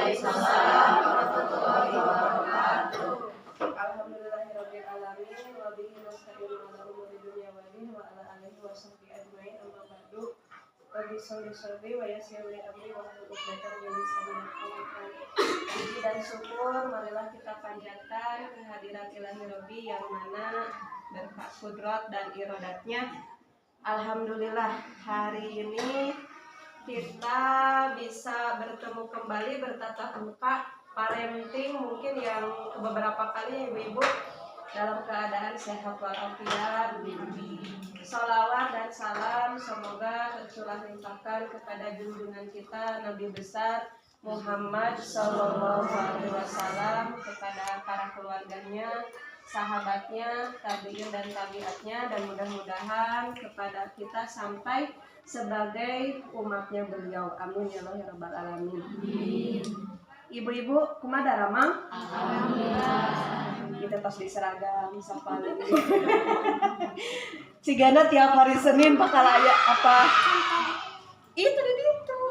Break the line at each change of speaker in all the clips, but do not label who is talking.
Waalaikumsalam warahmatullahi wabarakatuh.
Alhamdulillahirabbil alamin wa bihi nasta'inu ala umuri dunya wa din wa ala alihi wa sahbihi ajmain amma ba'du. Rabbi sholli wa yassir li amri wa hlul 'uqdatam min lisani yafqahu qawli. Puji dan syukur marilah kita panjatkan kehadirat Ilahi Rabbi yang mana berkat kudrat dan iradatnya. Alhamdulillah hari ini kita bisa bertemu kembali bertatap muka parenting mungkin yang beberapa kali ibu-ibu dalam keadaan sehat walafiat. Sholawat dan salam semoga tercurah limpahkan kepada junjungan kita Nabi besar Muhammad Sallallahu Alaihi Wasallam, kepada para keluarganya, sahabatnya, tabi'in dan tabiatnya, dan mudah-mudahan kepada kita sampai sebagai umatnya beliau. Amin ya Allah ya Rabbal Alamin. Ibu-ibu kumaha Ramang? Alhamdulillah. Kita pas di seragam sapal ini. Cigana tiap hari Senin bakal aya apa? Itu di situ.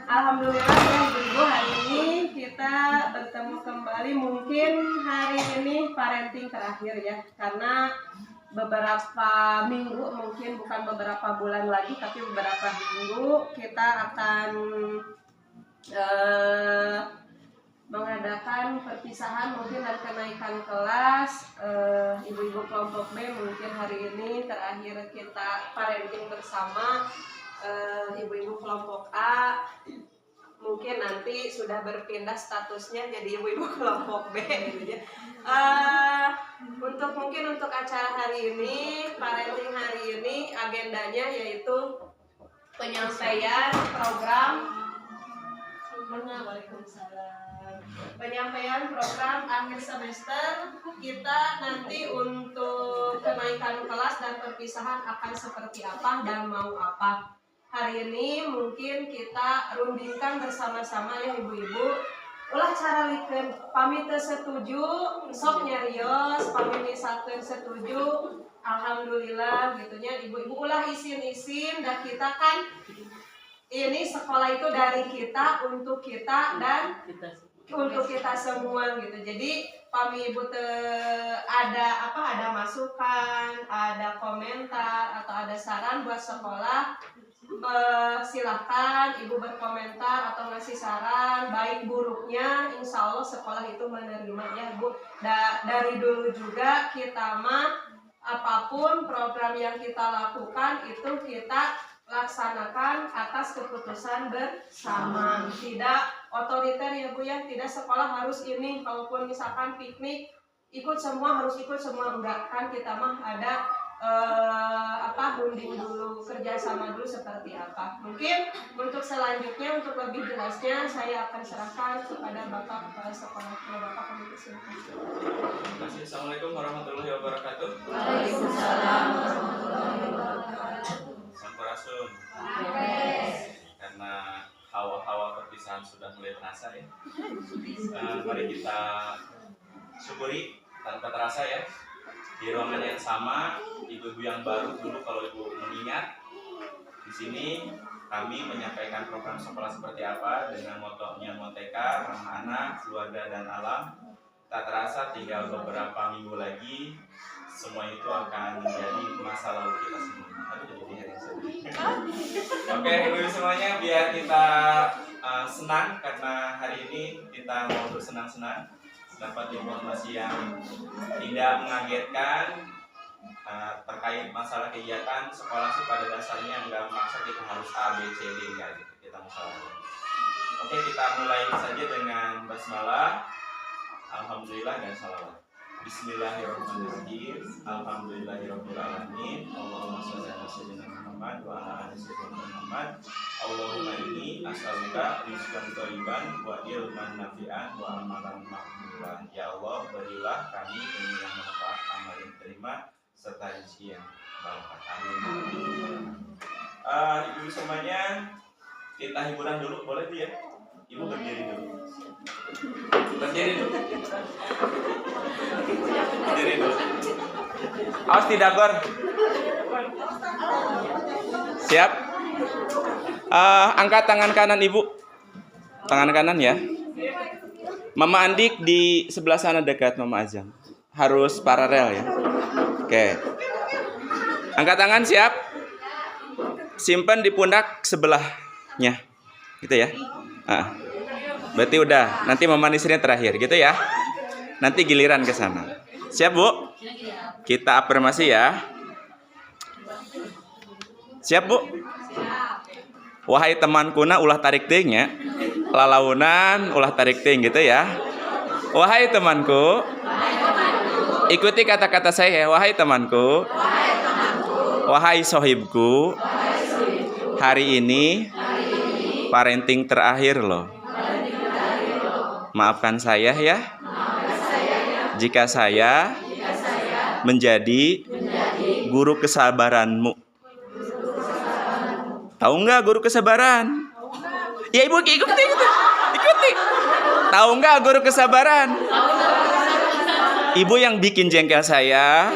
Alhamdulillah ya ibu-ibu, hari ini kita bertemu kembali. Mungkin hari ini parenting terakhir ya, karena beberapa minggu, mungkin bukan beberapa bulan lagi, tapi beberapa minggu kita akan mengadakan perpisahan mungkin dan kenaikan kelas. Ibu-ibu kelompok B mungkin hari ini terakhir kita parenting bersama. Ibu-ibu kelompok A mungkin nanti sudah berpindah statusnya jadi ibu-ibu kelompok B gitu ya. Untuk acara hari ini, parenting hari ini agendanya yaitu penyampaian program penyampaian program akhir semester kita. Nanti untuk kenaikan kelas dan perpisahan akan seperti apa dan mau apa. Hari ini mungkin kita rundingkan bersama-sama ya ibu-ibu. Ulah cara likeun pami teu setuju sok nyarios, pami misalkeun setuju alhamdulillah gitunya ibu-ibu. Ulah isin-isin dan kita kan ini sekolah itu dari kita untuk kita dan untuk kita semua gitu. Jadi pami ibu ada masukan, ada komentar atau ada saran buat sekolah, silakan ibu berkomentar atau ngasih saran baik buruknya. Insya Allah sekolah itu menerima ya bu. Dari dulu juga kita mah apapun program yang kita lakukan itu kita laksanakan atas keputusan bersama, tidak otoriter ya bu ya. Tidak sekolah harus ini, kalaupun misalkan piknik ikut semua, harus ikut semua, enggak kan. Kita mah ada runding dulu, kerjasama dulu seperti apa. Mungkin untuk selanjutnya, untuk lebih jelasnya saya akan serahkan kepada Bapak Kepala Sekolah. Bapak kami persilakan.
Assalamualaikum warahmatullahi wabarakatuh.
Waalaikumsalam warahmatullahi wabarakatuh.
Sampurasun. Karena hawa-hawa perpisahan sudah mulai terasa ya. Mari kita syukuri tanpa terasa ya. Di ruangan yang sama, ibu-ibu yang baru dulu kalau ibu mengingat, di sini kami menyampaikan program sekolah seperti apa dengan motonya Monteka, ramah anak, keluarga dan alam. Tak terasa tinggal beberapa minggu lagi semua itu akan menjadi masa lalu kita semua. Oke, ibu semuanya, biar kita senang karena hari ini kita mau bersenang-senang. Dapat informasi yang tidak mengagetkan terkait masalah kegiatan sekolah sih pada dasarnya nggak memaksa kita harus A, B, C, D enggak gitu kita masalah. Oke, kita mulai saja dengan basmalah, alhamdulillah dan salawat. Bismillahirrahmanirrahim. Alhamdulillahirabbil alamin. Allahumma shalli ala sayyidina Muhammad wa ala ali sayyidina Muhammad. Allahumma inni as'aluka rizqan thayyiban wa ilman nafi'an wa amalan maqbulan. Ya Allah, berilah kami ilmu yang bermanfaat, amal yang diterima serta rezeki yang barokah. Amin. Ibu semuanya, kita hiburan dulu, boleh ya? Ibu berdiri dulu. Berdiri dulu. Berdiri dulu. Awas tidak gor. Siap? Angkat tangan kanan ibu.
Tangan kanan ya. Mama Andik di sebelah sana dekat Mama Azam. Harus paralel ya. Oke. Angkat tangan siap. Simpan di pundak sebelahnya. Gitu ya. Berarti udah. Nanti Mama Nisrin terakhir gitu ya. Nanti giliran ke sana. Siap, Bu? Kita afirmasi ya. Siap, Bu? Wahai temanku na ulah tarik ting ya. Lalaunan ulah tarik ting gitu ya. Wahai temanku, ikuti kata-kata saya. Wahai temanku, wahai sohibku, hari ini parenting terakhir loh. Maafkan saya ya. Jika saya menjadi guru kesabaranmu. Tahu nggak guru kesabaran? Ya ibu ikuti. Tahu nggak guru kesabaran? Ibu yang bikin jengkel saya.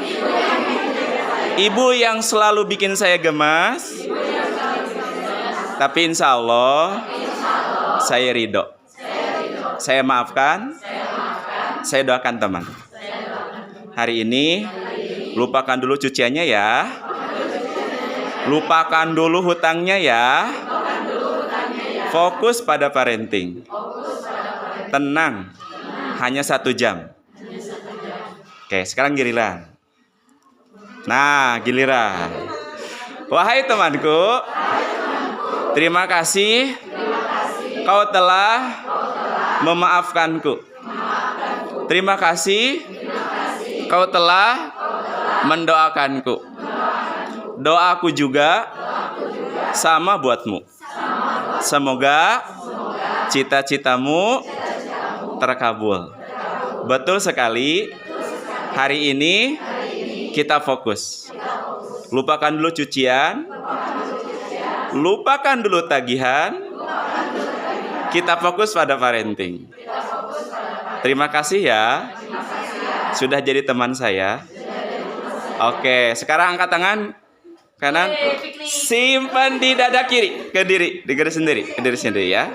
Ibu yang selalu bikin saya gemas. Tapi insya Allah saya ridho. Saya maafkan. Saya doakan teman. Hari ini lupakan dulu cuciannya ya. Lupakan dulu hutangnya ya. Fokus pada parenting. Tenang. Hanya 1 jam. Oke, sekarang giliran. Nah, giliran. Wahai temanku, terima kasih kau telah memaafkanku. Terima kasih kau telah mendoakanku. Doaku juga sama buatmu. Semoga cita-citamu terkabul. Betul sekali. Hari ini kita fokus. Lupakan dulu cucian. Lupakan dulu tagihan. Kita fokus pada parenting. Terima kasih ya. Sudah jadi teman saya. Oke, sekarang angkat tangan kanan. Simpan di dada kiri. Ke diri sendiri ya.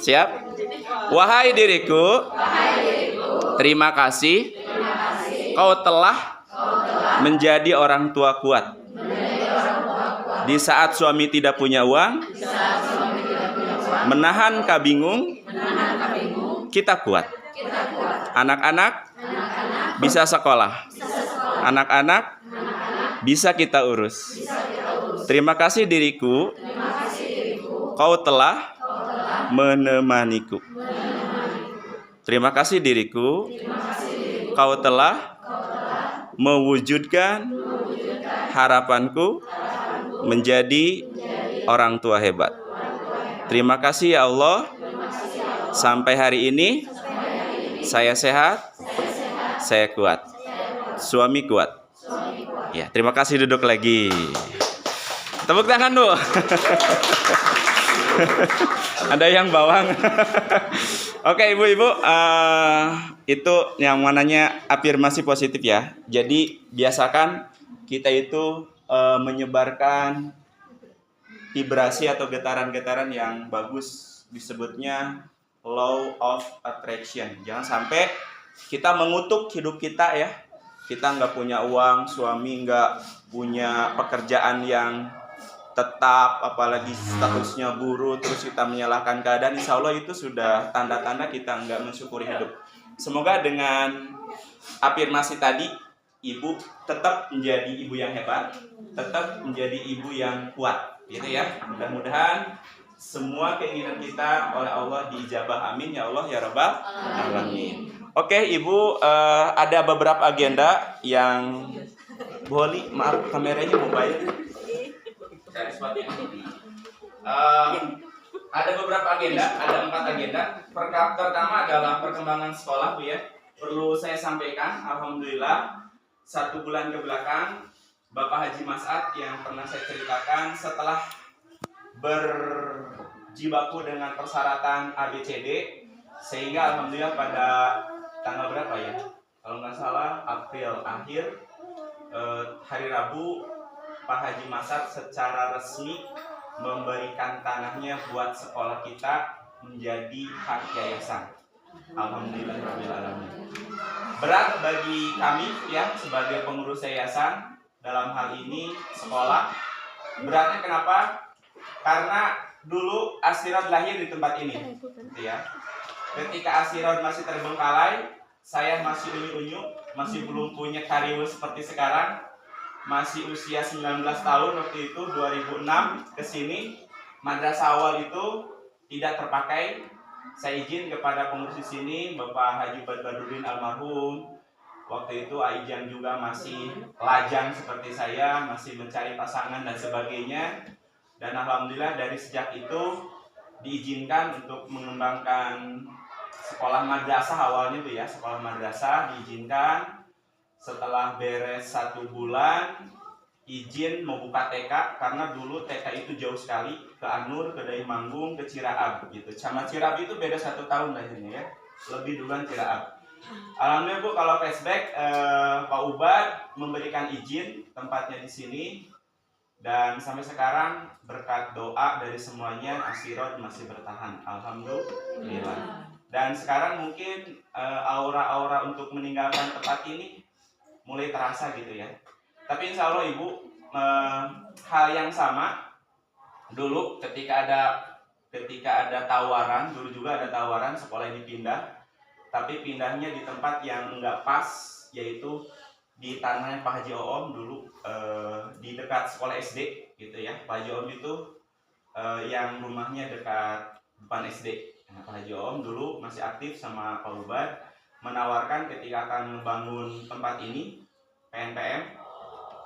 Siap? Wahai diriku, terima kasih kau telah menjadi orang tua kuat. Di saat suami tidak punya uang, menahan kabingung, kita kuat. Anak-anak bisa sekolah. Anak-anak bisa kita urus. Terima kasih diriku, kau telah menemaniku. Terima kasih diriku, kau telah mewujudkan harapanku menjadi orang tua hebat. Terima kasih ya Allah. Sampai hari ini saya sehat, saya kuat. Suami kuat. Ya, terima kasih, duduk lagi. Tepuk tangan dulu. Ada yang bawang. Oke, ibu-ibu, itu yang mananya afirmasi positif ya. Jadi biasakan kita itu menyebarkan vibrasi atau getaran-getaran yang bagus, disebutnya law of attraction. Jangan sampai kita mengutuk hidup kita ya. Kita nggak punya uang, suami nggak punya pekerjaan yang tetap, apalagi statusnya buruh, terus kita menyalahkan keadaan. Insya Allah itu sudah tanda-tanda kita nggak mensyukuri hidup. Semoga dengan afirmasi tadi, ibu tetap menjadi ibu yang hebat, tetap menjadi ibu yang kuat, gitu ya. Mudah-mudahan semua keinginan kita oleh Allah diijabah, amin ya Allah ya Rabbal alamin. Oke, ibu, ada beberapa agenda yang boleh, maaf kameranya mobile. Ada beberapa agenda, ada 4 agenda. Pertama adalah perkembangan sekolah, Bu ya. Perlu saya sampaikan, alhamdulillah 1 bulan ke belakang Bapak Haji Mas'ad yang pernah saya ceritakan, setelah berjibaku dengan persyaratan ABCD, sehingga alhamdulillah pada tanggal berapa ya? Kalau nggak salah April akhir, hari Rabu Pak Haji Mas'ad secara resmi memberikan tanahnya buat sekolah kita menjadi hak yayasan. Alhamdulillahirrahmanirrahim. Berat bagi kami ya sebagai pengurus yayasan dalam hal ini sekolah. Beratnya kenapa? Karena dulu Asirod lahir di tempat ini, gitu ya. Ketika Asirod masih terbengkalai, saya masih unyu-unyu, masih belum punya karir seperti sekarang, masih usia 19 tahun waktu itu 2006 ke sini. Madrasah awal itu tidak terpakai. Saya izin kepada pengurus di sini, Bapak Haji Badruddin almarhum. Waktu itu Aijang juga masih lajang seperti saya, masih mencari pasangan dan sebagainya. Dan alhamdulillah dari sejak itu diizinkan untuk mengembangkan sekolah madrasah awalnya tuh ya, sekolah madrasah diizinkan. Setelah beres 1 bulan izin mau buka TK, karena dulu TK itu jauh sekali, ke Anur, ke Dai Manggung, ke Ciraab gitu. Sama Ciraab itu beda 1 tahun lahirnya ya, lebih duluan Ciraab. Alhamdulillah Bu, kalau flashback Pak Ubad memberikan izin tempatnya di sini, dan sampai sekarang berkat doa dari semuanya Asirod masih bertahan. Alhamdulillah. Dan sekarang mungkin aura-aura untuk meninggalkan tempat ini mulai terasa gitu ya. Tapi insya Allah Ibu, hal yang sama dulu ketika ada tawaran, dulu juga ada tawaran sekolah ini pindah, tapi pindahnya di tempat yang enggak pas, yaitu di tanahnya Pak Haji Oom dulu, di dekat sekolah SD gitu ya. Pak Haji Oom itu yang rumahnya dekat depan SD. Nah, Pak Haji Oom dulu masih aktif sama Pak Ubad, menawarkan ketika akan membangun tempat ini PNPM,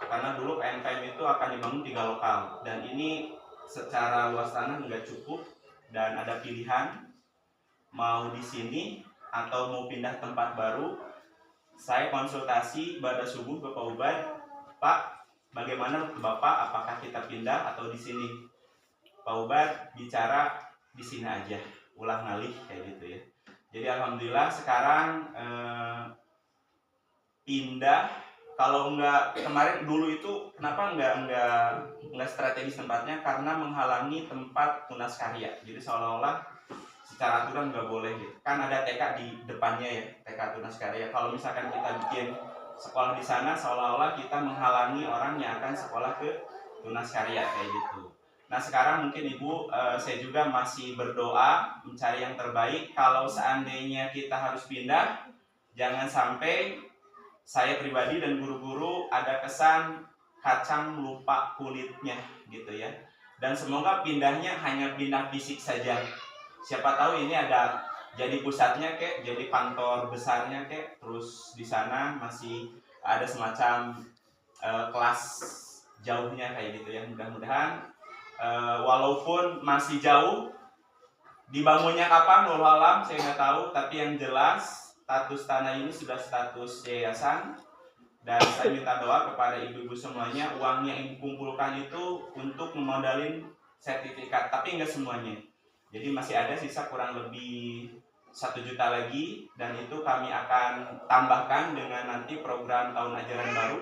karena dulu PNPM itu akan dibangun 3 lokal, dan ini secara luas tanah nggak cukup, dan ada pilihan mau di sini atau mau pindah tempat baru. Saya konsultasi pada subuh ke Pak Ubad, Pak, bagaimana menurut Bapak, apakah kita pindah atau di sini? Pak Ubad bicara di sini aja, ulah ngalih kayak gitu ya. Jadi alhamdulillah sekarang pindah. Kalau enggak, kemarin dulu itu kenapa enggak strategis tempatnya, karena menghalangi tempat tunas karya. Jadi seolah-olah secara aturan nggak boleh gitu. Kan ada TK di depannya ya, TK tunas karya. Kalau misalkan kita bikin sekolah di sana, seolah-olah kita menghalangi orang yang akan sekolah ke tunas karya kayak gitu. Nah sekarang mungkin Ibu, saya juga masih berdoa mencari yang terbaik. Kalau seandainya kita harus pindah, jangan sampai saya pribadi dan guru-guru ada kesan kacang lupa kulitnya gitu ya. Dan semoga pindahnya hanya pindah fisik saja. Siapa tahu ini ada jadi pusatnya kek, jadi kantor besarnya kek, terus di sana masih ada semacam kelas jauhnya kayak gitu ya. Mudah-mudahan walaupun masih jauh, dibangunnya kapan wallahu alam saya nggak tahu, tapi yang jelas status tanah ini sudah status yayasan. Dan saya minta doa kepada ibu-ibu semuanya, uangnya yang dikumpulkan itu untuk memodalin sertifikat, tapi nggak semuanya. Jadi masih ada sisa kurang lebih 1 juta lagi, dan itu kami akan tambahkan dengan nanti program tahun ajaran baru.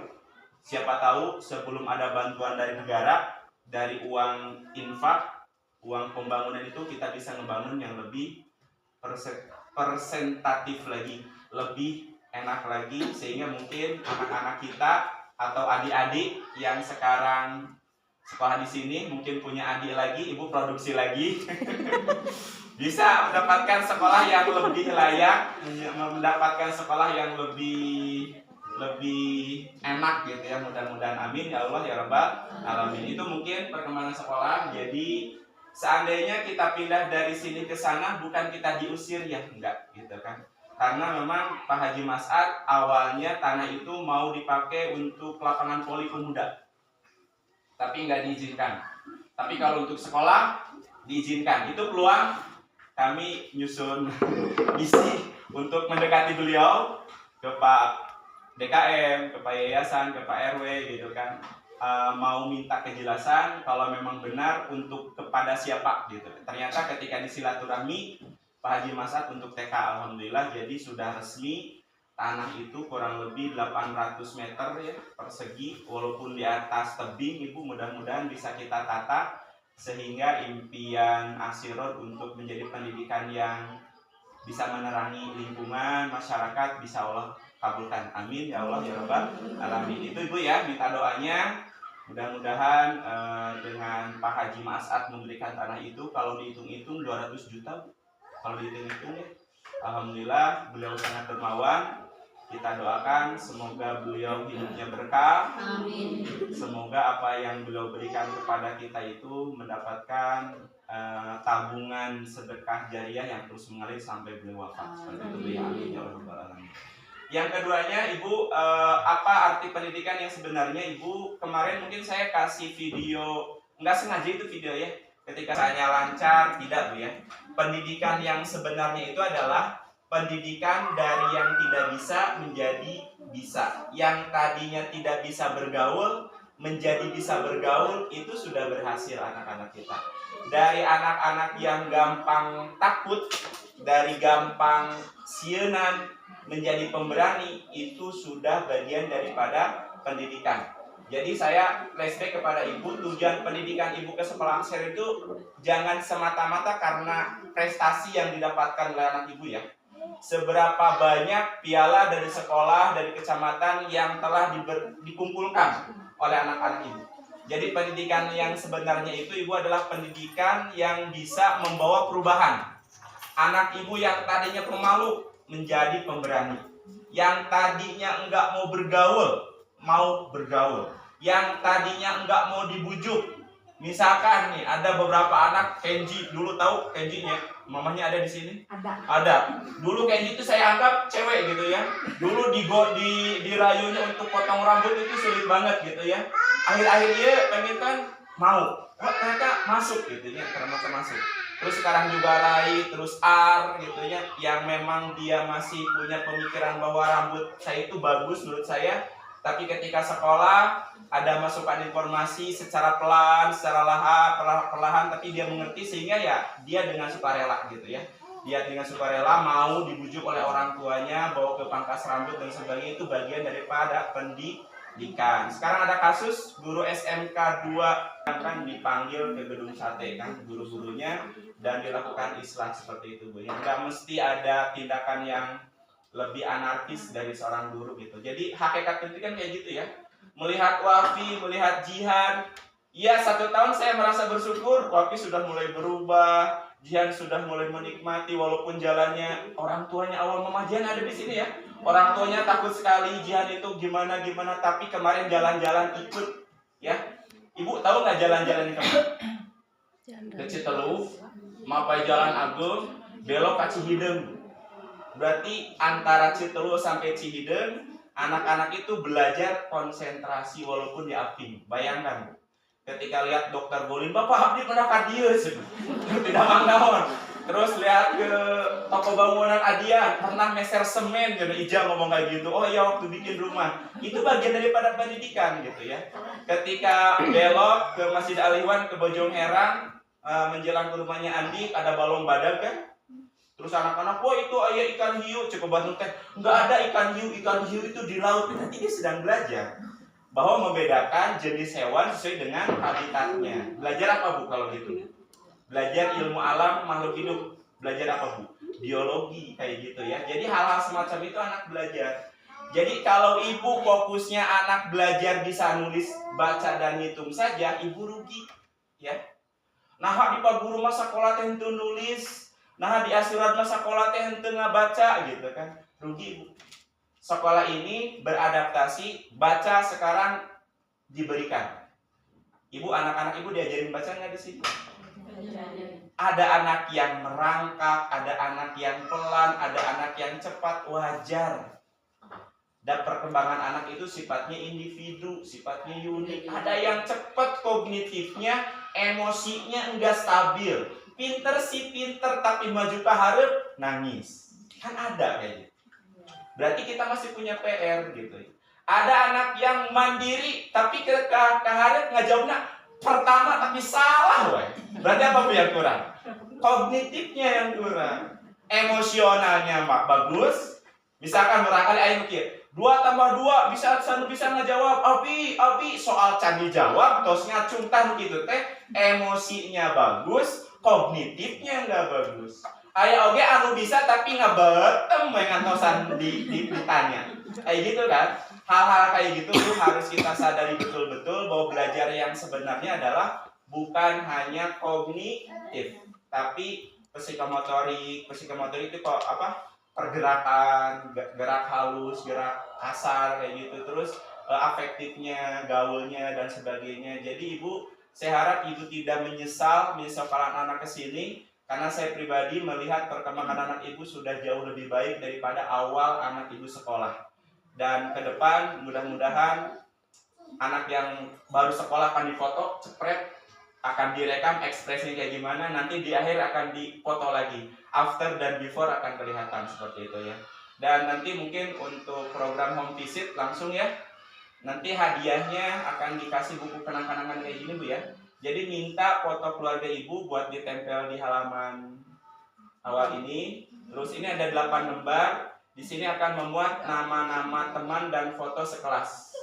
Siapa tahu sebelum ada bantuan dari negara, dari uang infak, uang pembangunan itu kita bisa ngebangun yang lebih presentatif lagi, lebih enak lagi, sehingga mungkin anak-anak kita atau adik-adik yang sekarang sekolah di sini mungkin punya adik lagi, ibu produksi lagi bisa mendapatkan sekolah yang lebih layak, mendapatkan sekolah yang lebih enak gitu ya. Mudah-mudahan amin ya Allah ya Rabbal alamin. Itu mungkin perkembangan sekolah. Jadi seandainya kita pindah dari sini ke sana, bukan kita diusir ya, enggak gitu kan. Karena memang Pak Haji Mas'ad awalnya tanah itu mau dipakai untuk lapangan voli pemuda, tapi nggak diizinkan. Tapi kalau untuk sekolah diizinkan. Itu peluang kami nyusun misi untuk mendekati beliau, ke Pak DKM, ke Pak Yayasan, ke Pak RW gitu kan. Mau minta kejelasan kalau memang benar untuk kepada siapa gitu. Ternyata ketika disilaturahmi Pak Haji Mas'ad untuk TK, alhamdulillah jadi sudah resmi. Tanah itu kurang lebih 800 meter ya persegi, walaupun di atas tebing Ibu, mudah-mudahan bisa kita tata sehingga impian Asirot untuk menjadi pendidikan yang bisa menerangi lingkungan masyarakat bisa Allah kabulkan. Amin ya Allah ya Rabbal alamin. Itu Ibu ya, minta doanya. Mudah-mudahan dengan Pak Haji Ma'asad memberikan tanah itu, kalau dihitung-hitung 200 juta. Kalau dihitung-hitung ya, alhamdulillah beliau sangat dermawan. Kita doakan semoga beliau hidupnya berkah.
Amin.
Semoga apa yang beliau berikan kepada kita itu mendapatkan tabungan sedekah jariah yang terus mengalir sampai beliau wafat. Seperti itu ya, amin ya rabbal alamin. Yang keduanya, Ibu, apa arti pendidikan yang sebenarnya? Ibu, kemarin mungkin saya kasih video, nggak sengaja itu video ya, ketika saya lancar, tidak Bu ya. Pendidikan yang sebenarnya itu adalah pendidikan dari yang tidak bisa menjadi bisa. Yang tadinya tidak bisa bergaul, menjadi bisa bergaul, itu sudah berhasil anak-anak kita. Dari anak-anak yang gampang takut, dari gampang sieunan, menjadi pemberani, itu sudah bagian daripada pendidikan. Jadi saya flashback kepada Ibu, tujuan pendidikan Ibu ke sekolah Aksir itu jangan semata-mata karena prestasi yang didapatkan oleh anak Ibu ya. Seberapa banyak piala dari sekolah, dari kecamatan yang telah dikumpulkan oleh anak-anak Ibu. Jadi pendidikan yang sebenarnya itu Ibu adalah pendidikan yang bisa membawa perubahan. Anak Ibu yang tadinya pemalu menjadi pemberani. Yang tadinya enggak mau bergaul. Yang tadinya enggak mau dibujuk. Misalkan nih ada beberapa anak, Kenji, dulu tahu Kenjinya? Mamanya ada di sini? Ada. Dulu Kenji itu saya anggap cewek gitu ya. Dulu dirayunya untuk potong rambut itu sulit banget gitu ya. Akhir-akhir dia pengen kan mau. Ternyata masuk gitu ya, ternyata masuk. Terus sekarang juga Rai, terus R gitu ya, yang memang dia masih punya pemikiran bahwa rambut saya itu bagus menurut saya. Tapi ketika sekolah ada masukan informasi secara pelan, secara perlahan, tapi dia mengerti sehingga ya dia dengan sukarela gitu ya. Dia dengan sukarela mau dibujuk oleh orang tuanya, bawa ke pangkas rambut dan sebagainya, itu bagian daripada pendidikan. Sekarang ada kasus guru SMK 2 yang kan dipanggil ke gedung sate kan guru-gurunya dan dilakukan islah seperti itu Bu. Nggak mesti ada tindakan yang lebih anarkis dari seorang guru gitu. Jadi hakikat pendidikan kayak gitu ya. Melihat wafi, melihat jihad. Ya 1 tahun saya merasa bersyukur wafi sudah mulai berubah, Jihan sudah mulai menikmati walaupun jalannya orang tuanya awal Mama Jihan ada di sini ya. Orang tuanya takut sekali Jihan itu gimana tapi kemarin jalan-jalan ikut ya. Ibu tahu nggak jalan-jalan kemana? Ke Citelu, mapai Jalan Agung, belok ke Cihideng. Berarti antara Citelu sampai Cihideng, anak-anak itu belajar konsentrasi walaupun di Aping. Bayangkan, ketika lihat Dokter Bolin, Bapak Abdi pernah kadieu tidak manggawan. Terus lihat ke toko bangunan Adian, pernah meser semen, jadi Ija ngomong kayak gitu. Oh iya waktu bikin rumah. Itu bagian daripada pendidikan gitu ya. Ketika belok ke Masjid Al-Iwan ke Bojong Herang, menjelang ke rumahnya Andi, ada balong badak kan? Terus anak-anak, wah itu ayah ikan hiu, cukup bantu teh. Enggak ada ikan hiu itu di laut. Nanti dia sedang belajar bahwa membedakan jenis hewan sesuai dengan habitatnya. Belajar apa Bu kalau gitu? Belajar ilmu alam makhluk hidup. Belajar apa Bu? Biologi kayak gitu ya. Jadi hal-hal semacam itu anak belajar. Jadi kalau ibu fokusnya anak belajar bisa nulis, baca dan hitung saja, ibu rugi ya. Nah di paguru masa sekolah teh henteu nulis, nah di asuran masa sekolah teh henteu ngabaca gitu kan. Rugi Bu. Sekolah ini beradaptasi, baca sekarang diberikan. Ibu, anak-anak ibu diajarin baca nggak di sini? Ada anak yang merangkak, ada anak yang pelan, ada anak yang cepat, wajar. Dan perkembangan anak itu sifatnya individu, sifatnya unik. Ada yang cepat kognitifnya, emosinya enggak stabil. Pinter sih pinter, tapi maju ke hareup nangis. Kan ada kayak gitu. Berarti kita masih punya PR gitu. Ada anak yang mandiri, tapi ke hareup ngajawabna pertama tapi salah woy. Berarti apa yang kurang? Kognitifnya yang kurang. Emosionalnya bagus. Misalkan barangkali ayo mikir, 2 tambah 2 bisa ngejawab abi soal candi jawab tos ngacungtan gitu teh, emosinya bagus, kognitifnya nggak bagus. Aya oge anu bisa tapi ngabetem we ngantosan ditanya. Kayak gitu kan. Hal-hal kayak gitu tuh harus kita sadari betul-betul bahwa belajar yang sebenarnya adalah bukan hanya kognitif, tapi psikomotorik itu kok apa? Pergerakan, gerak halus, gerak kasar kayak gitu, terus afektifnya, gaulnya dan sebagainya. Jadi ibu, saya harap ibu tidak menyesal anak ke sini, karena saya pribadi melihat perkembangan anak ibu sudah jauh lebih baik daripada awal anak ibu sekolah. Dan ke depan mudah-mudahan anak yang baru sekolah akan difoto, cepret, akan direkam ekspresinya kayak gimana, nanti di akhir akan difoto lagi. After dan before akan kelihatan seperti itu ya. Dan nanti mungkin untuk program home visit langsung ya. Nanti hadiahnya akan dikasih buku kenang-kenangan kayak gini Bu ya. Jadi minta foto keluarga ibu buat ditempel di halaman awal ini. Terus ini ada 8 lembar. Di sini akan memuat nama-nama teman dan foto sekelas.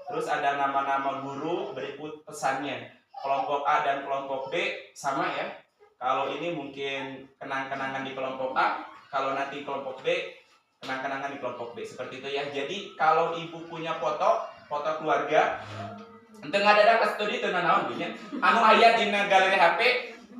Terus ada nama-nama guru, berikut pesannya. Kelompok A dan kelompok B sama ya. Kalau ini mungkin kenang-kenangan di kelompok A, kalau nanti kelompok B, kenang-kenangan di kelompok B, seperti itu ya. Jadi kalau ibu punya foto keluarga, ente nggak ada ke studi itu nanaon punya, anu aya di galeri HP,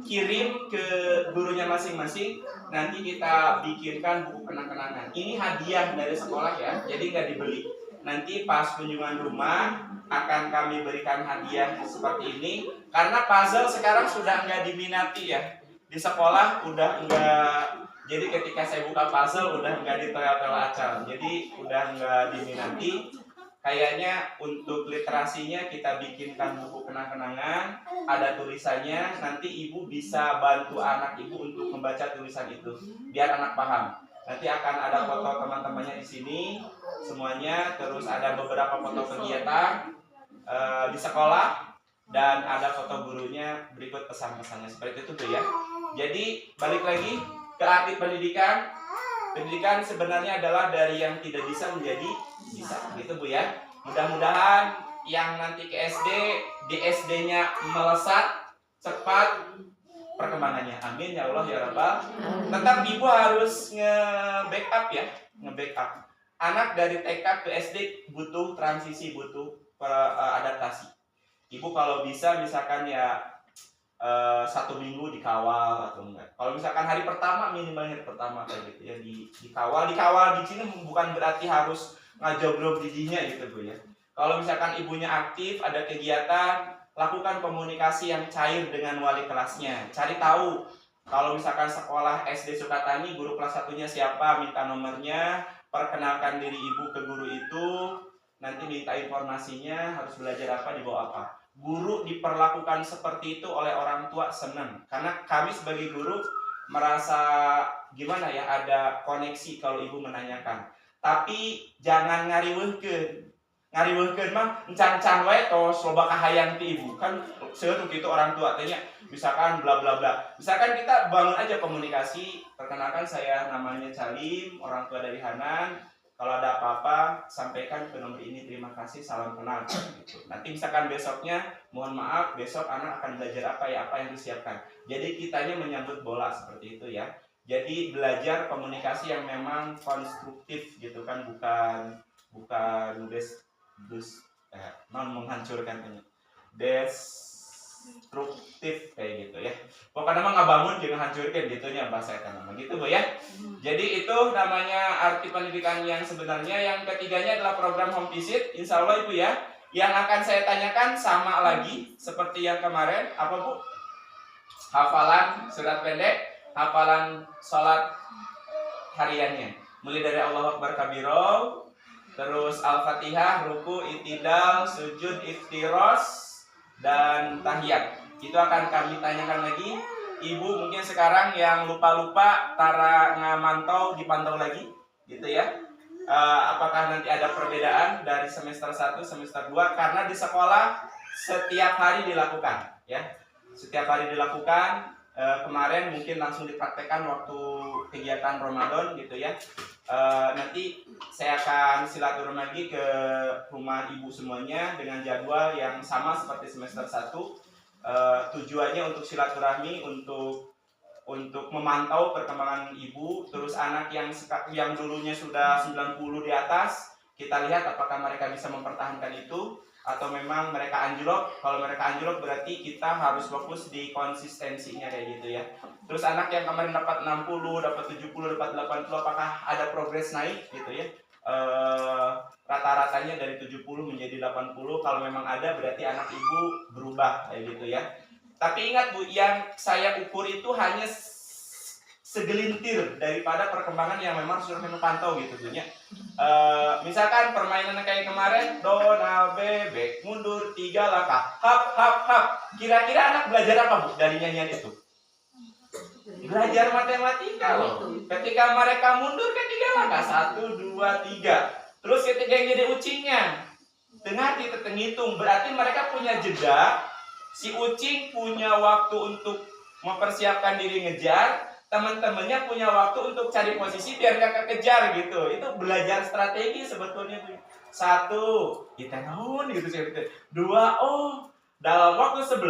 kirim ke gurunya masing-masing, nanti kita bikinkan buku kenang-kenangan. Ini hadiah dari sekolah ya, jadi nggak dibeli. Nanti pas kunjungan rumah akan kami berikan hadiah seperti ini, karena puzzle sekarang sudah nggak diminati ya di sekolah, udah enggak. Jadi ketika saya buka puzzle udah nggak ditoel-toel acal, jadi udah nggak diminati. Kayaknya untuk literasinya kita bikinkan buku kenang-kenangan, ada tulisannya, nanti ibu bisa bantu anak ibu untuk membaca tulisan itu biar anak paham. Nanti akan ada foto teman-temannya di sini semuanya, terus ada beberapa foto kegiatan di sekolah, dan ada foto gurunya, berikut pesan-pesannya seperti itu Bu ya. Jadi balik lagi ke arti pendidikan. Pendidikan sebenarnya adalah dari yang tidak bisa menjadi bisa, gitu Bu ya. Mudah-mudahan yang nanti ke SD, di SD-nya melesat cepat perkembangannya. Amin ya Allah ya Rabbal. Tetap ibu harus nge-backup ya, nge-backup. Anak dari TK ke SD butuh transisi, butuh adaptasi. Ibu kalau bisa misalkan ya 1 minggu dikawal atau enggak. Kalau misalkan hari pertama, minimal hari pertama kayak gitu ya, dikawal di sini bukan berarti harus ngajogrok giginya gitu Bu ya. Kalau misalkan ibunya aktif, ada kegiatan, lakukan komunikasi yang cair dengan wali kelasnya. Cari tahu kalau misalkan sekolah SD Sukatani, guru kelas 1-nya siapa, minta nomornya, perkenalkan diri ibu ke guru itu, nanti minta informasinya, harus belajar apa, dibawa apa. Guru diperlakukan seperti itu oleh orang tua senang, karena kami sebagai guru merasa gimana ya, ada koneksi kalau ibu menanyakan. Tapi jangan ngariweuhkeun mah encan-encan wae tos loba kahayang ti ibu, kan seueur kitu orang tua tanya misalkan bla bla bla. Misalkan kita bangun aja komunikasi, perkenalkan saya namanya Calim, orang tua dari Hanan. Kalau ada apa-apa, sampaikan ke nomor ini, terima kasih, salam kenal gitu. Nanti misalkan besoknya, mohon maaf, besok anak akan belajar apa yang disiapkan. Jadi kitanya menyambut bola seperti itu ya. Jadi belajar komunikasi yang memang konstruktif gitu kan, bukan menghancurkan ini. Destruktif kayak gitu ya. Pokoknya mah ngabangun jangan hancurkan gitunya bahasa eta nama gitu Bu ya. Jadi itu namanya arti pendidikan yang sebenarnya. Yang ketiganya adalah program home visit. Insya Allah Ibu ya. Yang akan saya tanyakan sama lagi seperti yang kemarin, apa Bu? Hafalan surat pendek, hafalan sholat hariannya. Mulai dari Allahu Akbar kabiro, terus Al-Fatihah, ruku, itidal, sujud, iftiros, dan tahiyat. Itu akan kami tanyakan lagi. Ibu mungkin sekarang yang lupa-lupa, tara ngamantau, dipantau lagi gitu ya. Apakah nanti ada perbedaan dari semester 1, semester 2, karena di sekolah setiap hari dilakukan ya. Setiap hari dilakukan. Kemarin mungkin langsung dipraktekkan waktu kegiatan Ramadan gitu ya. Nanti saya akan silaturahmi lagi ke rumah ibu semuanya dengan jadwal yang sama seperti semester 1. Tujuannya untuk silaturahmi, untuk memantau perkembangan ibu, terus anak yang dulunya sudah 90 di atas, kita lihat apakah mereka bisa mempertahankan itu atau memang mereka anjlok. Kalau mereka anjlok berarti kita harus fokus di konsistensinya kayak gitu ya. Terus anak yang kemarin dapat 60, dapat 70, dapat 80, apakah ada progres naik gitu ya? Rata-ratanya dari 70 menjadi 80. Kalau memang ada berarti anak ibu berubah kayak gitu ya. Tapi ingat Bu, yang saya ukur itu hanya segelintir daripada perkembangan yang memang sudah kami pantau gitu Bu ya. Misalkan permainan kayak kemarin Dona bebek mundur 3 langkah, hap hap hap. Kira-kira anak belajar apa Bu dari nyanyian itu? Belajar matematika loh. Ketika mereka mundur kan 3 langkah, 1, 2, 3. Terus ketika yang jadi ucingnya, dengar kita ngitung, berarti mereka punya jeda. Si ucing punya waktu untuk mempersiapkan diri ngejar, teman-temannya punya waktu untuk cari posisi biar gak kekejar gitu. Itu belajar strategi sebetulnya. 1, kita naon gitu. 2, oh dalam waktu 11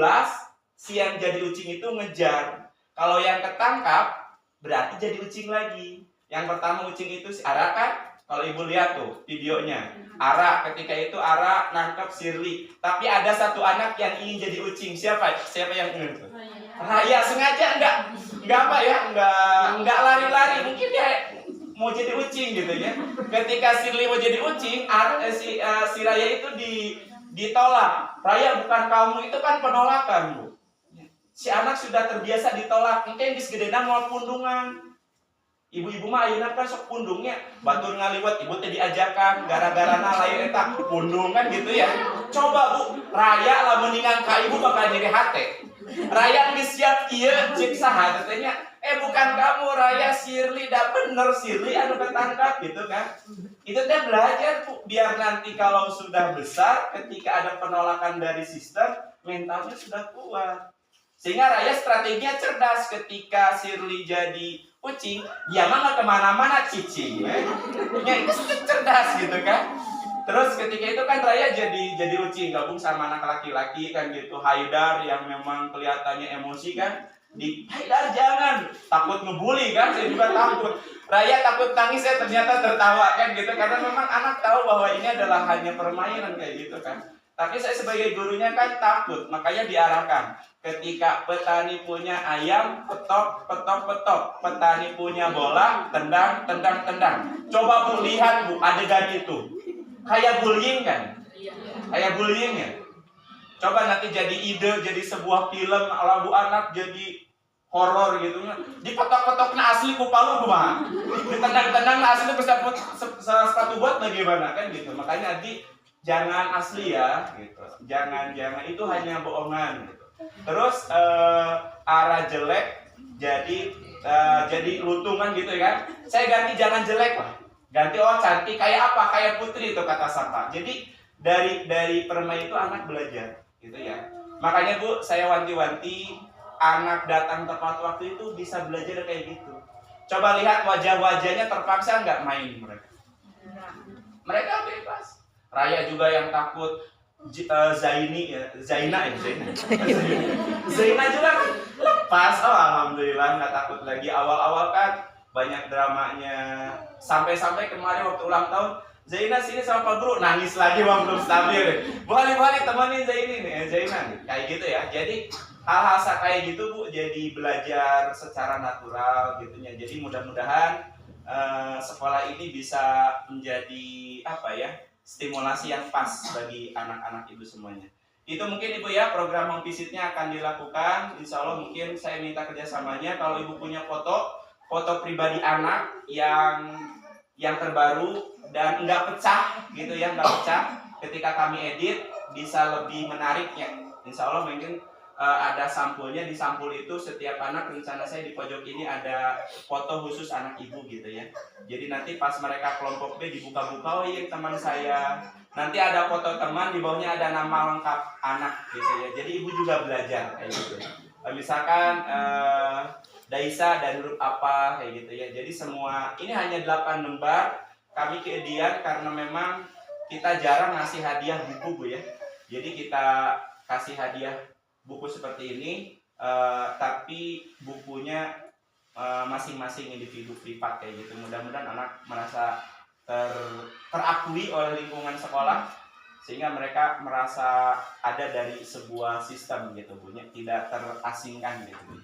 si yang jadi ucing itu ngejar. Kalau yang ketangkap berarti jadi ucing lagi. Yang pertama ucing itu si Ara kan? Kalau ibu lihat tuh videonya, Ara ketika itu Ara nangkep Shirley. Tapi ada satu anak yang ingin jadi ucing. Siapa yang ingin tuh? Raya sengaja enggak apa ya? Enggak lari-lari. Mungkin dia mau jadi ucing gitu ya. Ketika Shirley mau jadi ucing, si Raya itu ditolak. Raya bukan kamu, itu kan penolakan Bu. Si anak sudah terbiasa ditolak. Mungkin di segedenan mau pundungan. Ibu-ibu mah ayeuna kan sok pundungnya batur ngaliwat ibu teh diajakan gara-gara lain eta pundungan gitu ya. Coba Bu, Raya lamun ningan ka ibu bakal jadi hate. Raya geus siap kieu cek saha teh nya. Bukan kamu Raya, Shirley da bener Shirley anu ketangkap gitu kan. Itu teh belajar Bu, biar nanti kalau sudah besar ketika ada penolakan dari sistem mentalnya sudah kuat. Sehingga Raya strateginya cerdas. Ketika Shirley jadi kucing, dia mah nggak kemana-mana cicing, ya itu cerdas gitu kan. Terus ketika itu kan Raya jadi ucing gabung sama anak laki-laki kan gitu. Haidar yang memang kelihatannya emosi kan, Haidar jangan, takut ngebully kan, saya juga takut. Raya takut nangis, saya ternyata tertawa kan gitu, karena memang anak tahu bahwa ini adalah hanya permainan kayak gitu kan. Tapi saya sebagai gurunya kan takut, makanya diarahkan. Ketika petani punya ayam, petok, petok, petok. Petani punya bola, tendang, tendang, tendang. Coba Bu lihat Bu adegan itu. Kayak bullying kan? Kayak bullying ya? Coba nanti jadi ide, jadi sebuah film ala Bu anak jadi horor gitu. Dipetok-petoknya asli ku palu kumaha. Ditendang-tendang asli sepatu buat bagaimana kan gitu. Makanya Adi jangan asli ya gitu. Jangan itu hanya bohongan gitu. Terus arah jelek jadi lutungan gitu kan. Saya ganti jangan jelek lah. Ganti cantik kayak apa? Kayak putri itu kata Sapa. Jadi dari permai itu anak belajar gitu ya. Makanya Bu, saya wanti-wanti anak datang tepat waktu itu bisa belajar kayak gitu. Coba lihat wajah-wajahnya terpaksa nggak main mereka. Mereka bebas. Raya juga yang takut. Zaina juga lepas. Oh alhamdulillah nggak takut lagi. Awal-awal kan banyak dramanya. Sampai kemarin waktu ulang tahun, Zaina sini sama Pak Guru nangis lagi bang belum stabil. Boleh temenin Zaina kayak gitu ya. Jadi hal-hal kayak gitu Bu, jadi belajar secara natural gitunya. Jadi mudah-mudahan sekolah ini bisa menjadi apa ya? Stimulasi yang pas bagi anak-anak ibu semuanya. Itu mungkin Ibu ya, program home visitnya akan dilakukan. Insya Allah mungkin saya minta kerjasamanya. Kalau Ibu punya foto pribadi anak yang terbaru dan nggak pecah gitu ya, nggak pecah. Ketika kami edit bisa lebih menarik ya. Insya Allah mungkin ada sampulnya. Di sampul itu setiap anak, rencana saya di pojok ini ada foto khusus anak ibu gitu ya. Jadi nanti pas mereka kelompok B dibuka-buka, oh iya teman saya. Nanti ada foto teman, di bawahnya ada nama lengkap anak gitu ya. Jadi ibu juga belajar kayak gitu. Misalkan Daisa dan huruf apa kayak gitu ya. Jadi semua ini hanya 8 lembar. Kami keedian karena memang kita jarang ngasih hadiah buku Bu ya. Jadi kita kasih hadiah buku seperti ini, tapi bukunya masing-masing individu privat kayak gitu. Mudah-mudahan anak merasa terakui oleh lingkungan sekolah sehingga mereka merasa ada dari sebuah sistem gitu Bu, tidak terasingkan gitu.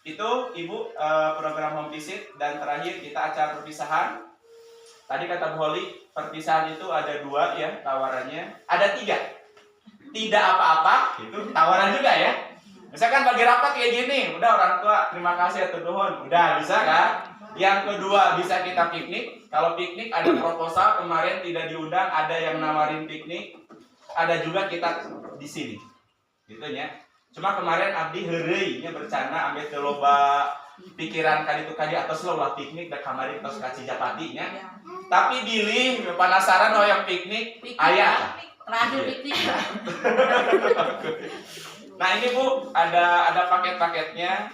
Itu Ibu program home visit. Dan terakhir kita acara perpisahan. Tadi kata Bu Holi, perpisahan itu ada 2 ya tawarannya, ada 3. Tidak apa-apa, itu tawaran juga ya. Misalkan bagi rapat kayak gini, udah orang tua terima kasih atau nuhun, udah bisa kan? Yang kedua bisa kita piknik. Kalau piknik ada proposal kemarin tidak diundang, ada yang nawarin piknik, ada juga kita di sini, gitu ya. Cuma kemarin abdi heureuy bercanda ambil teu loba pikiran kali itu kali atau loba piknik da kamari tos ka Cijapati nya. Tapi bilih penasaran hoyong piknik aya.
Terakhir piknik.
Nah ini Bu ada paket-paketnya.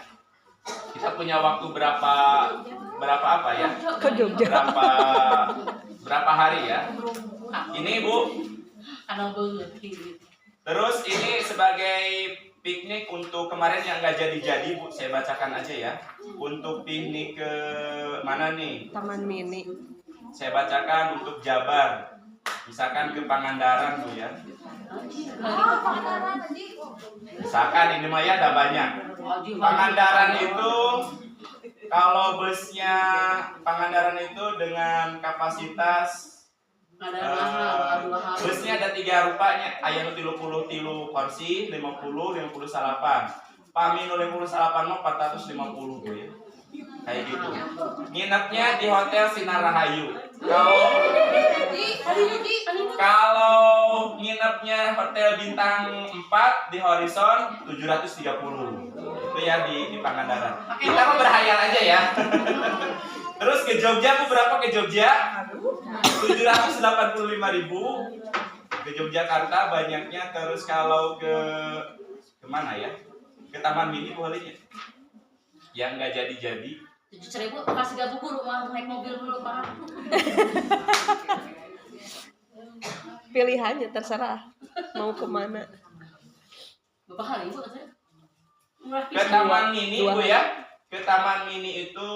Kita punya waktu berapa apa ya?
Ke Jogja.
Berapa hari ya? Ini Bu. Terus ini sebagai piknik untuk kemarin yang nggak jadi Bu, saya bacakan aja ya. Untuk piknik ke mana nih?
Taman Mini.
Saya bacakan untuk Jabar. Misalkan ke Pangandaran Bu ya. Misalkan ini mah ya ada banyak. Pangandaran itu kalau busnya Pangandaran itu dengan kapasitas busnya ada 3 rupanya, aya nu 30 kursi, 50 salapan. Pami nu 50 salapan mah 450 Bu ya. Kayak gitu. Nginepnya di Hotel Sinar Rahayu. Kalau nginepnya Hotel Bintang 4 di Horizon 730. Itu ya di Pangandaran. Kita mah berhayal aja ya. Terus ke Jogja Bu, berapa ke Jogja? 785.000. Ke Yogyakarta banyaknya. Terus kalau ke mana ya? Ke Taman Mini Bu Holinya. Yang nggak jadi-jadi.
7.000 kasih gabung guru mah naik mobil dulu Pak.
Pilihannya terserah mau kemana.
Berapa hari Bu katanya?
Ke Taman Mini Bu ya. Ke Taman Mini itu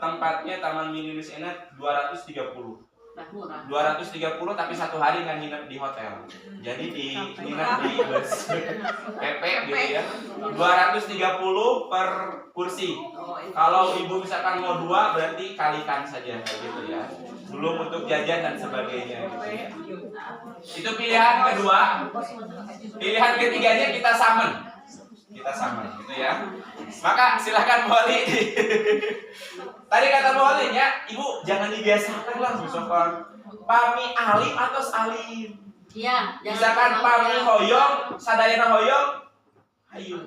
tempatnya Taman Mini Lusena 230.
Nah, murah.
230 tapi 1 hari nggak nginep di hotel. Jadi nginep di bus PP gitu ya. 230 per kursi. Kalau ibu misalkan mau 2 berarti kalikan saja gitu ya. Belum untuk jajan dan sebagainya gitu ya. Itu pilihan kedua. Pilihan ketiganya kita summon. Gitu ya. Maka silahkan Bu Oli. Tadi kata Bu Oli ya, Ibu jangan dibiasakan lah misalkan pami alim atau alim.
Iya,
Misalkan pami hoyong, sadayana hoyong, ayo.